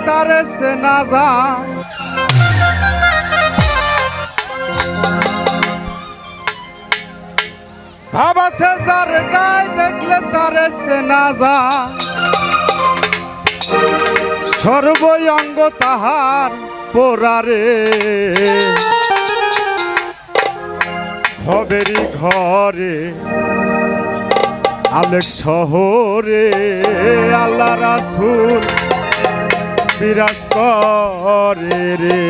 তারে চেনা যায়। ভাব আছে যার গায়ে দেখলে তারে চেনা যায়। সর্বই অঙ্গ তাহার পোড়ারে, ভবেরি ঘরে আলেক শহরে আল্লাহ রাসূল বিরাজ করে রে।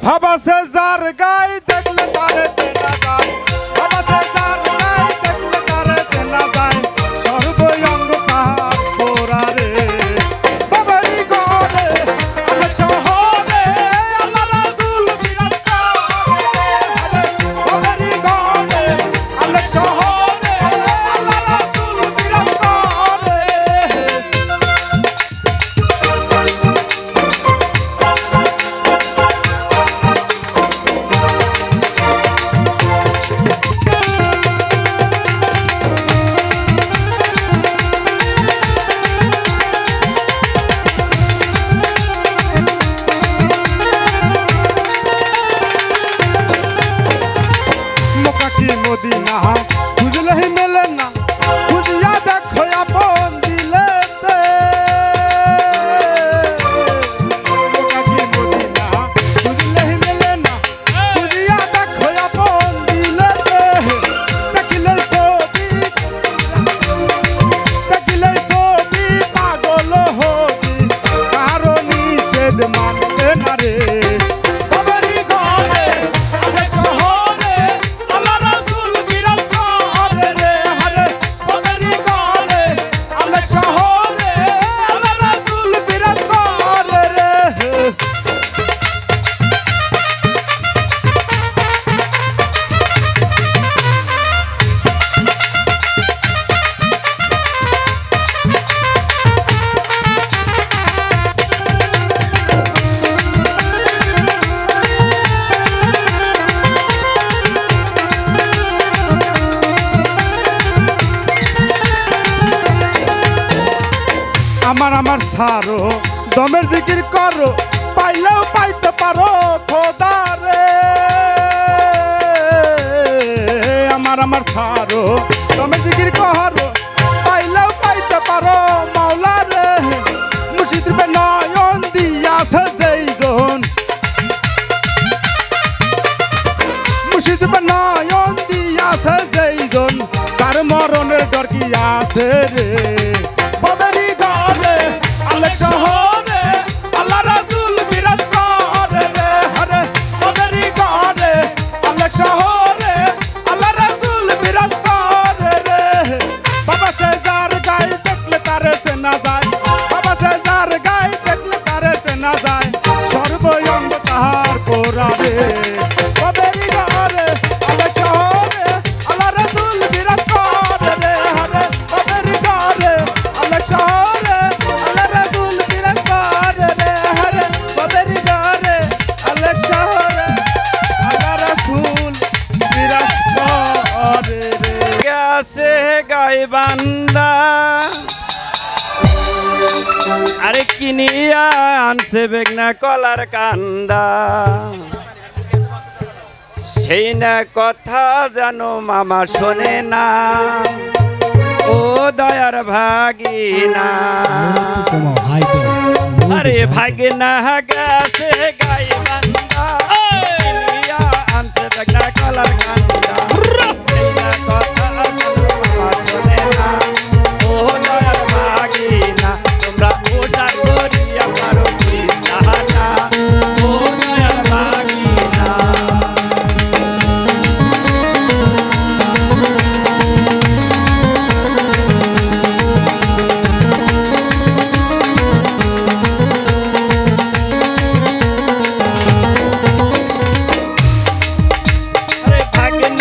ভাব আছে যার গায়ে দেখলে তারে চেনা যায়। ভাব আছে যার গায়ে দেখলে তারে চেনা যায়। সর্বই অঙ্গ তাহার পোড়ারে, ভবেরি ঘরে আলেক শহরে আল্লাহ রাসূল বিরাজ করে। ভবেরি ঘরে আলেক শহরে আল্লাহ রাসূল বিরাজ করে। মদিনা খুঁজলেই মেলে না, খুঁজিয়া দেখো আপন দিলেতে। মদিনা খুঁজলেই মেলে না, খুঁজিয়া দেখো আপন দিলেতে। দেখিলে ছবি পাগল হবি, কারো নিষেধ মানবে না রে। আমার ছাড়ো দমের জিকির করো, পাইলেও পাইতে পারো খোদারে। আমার ছাড়ো দমের জিকির করো, পাইলেও পাইতে পারো মাওলারে। মুর্শিদ রূপে নয়ন দিয়াছে যেইজন, মুর্শিদ রূপে নয়ন দিয়াছে যেইজন, তার মরণের ডর কি আছে রে। ভবেরি ঘরে আলেক শহরে আল্লাহ রাসূল বিরাজ করে রে। হরে ভবেরি ঘরে আলেক শহরে আল্লাহ রাসূল বিরাজ করে রে। বাবা সে যার গায়ে দেখলে তারে চেনা যায়। বাবা সে যার গায়ে দেখলে তারে চেনা যায়। সর্বই অঙ্গ তাহার পোড়ারে, ভবেরি ঘরে আলেক শহরে আল্লাহ রাসূল বিরাজ করে রে। হরে ভবেরি ঘরে আলেক শহরে আল্লাহ রাসূল বিরাজ করে রে। হরে ভবেরি ঘরে আলেক শহরে আল্লাহ রাসূল বিরাজ করে রে। গেছে গাইবান্ধা, আরে কিনিয়া আনছে বেগনা কলার কান্দা। সেই না কথা জানো মামা শোনে না, ও দয়ার ভাগিনা। আরে ভাগিনা গেছে গাইবান্ধা, কিনিয়া আনছে বেগনা কলার কান্দা। সেই না কথা জানো মামা শোনে না, ও দয়ার ভাগিনা। তোমরা ওসার করিয়া পারো কি সাহানা, ও দয়ার ভাগিনা। আরে ভাগিনা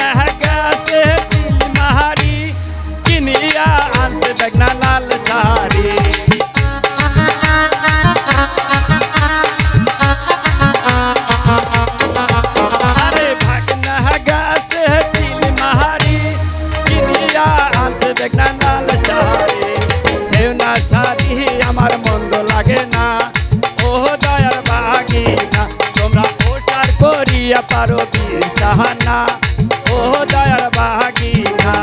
দেখ না লাল শাড়ি সেও না শাড়ি আমার মন্দ লাগে না ও দয়ার বাগিনা তোমরা ওসার করিয়া পারো বিছানা ও দয়ার বাগিনা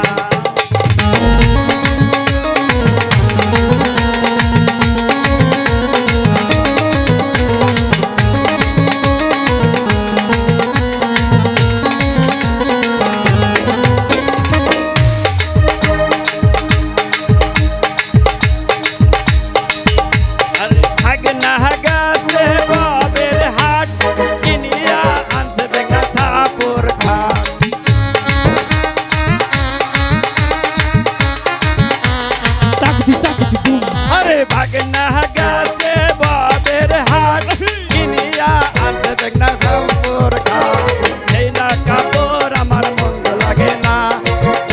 ভাগনা গাছে বাবের হাট কিনিয়া আনছে দেখনা কাপড় সেই না কাপড় আমার মন্দ লাগে না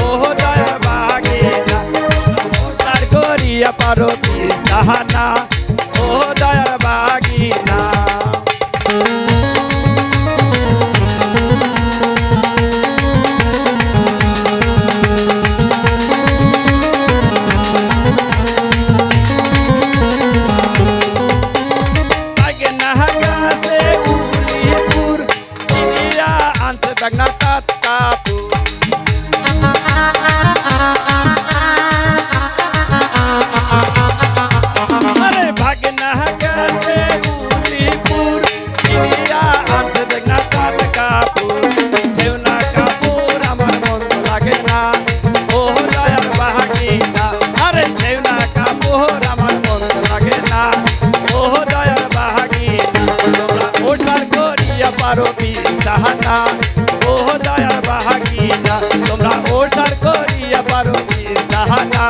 ও দয়ার বাগিনা সার করিয়া পারো বিছানা ও দয়ার বাগিনা Bagna Tatapu Are Bagna Gase Ulipur India Anse Bagna Tatapu Seuna Kapur Amar Mondo Lagena Oh Dayar Bahagina Are Seuna Kapur Amar Mondo Lagena Oh Dayar Bahagina Tomra Osar Korea Paro Bisahana ও দয়ার বাহাগিনা তোমরা ওসার করিয়া পারো বিছানা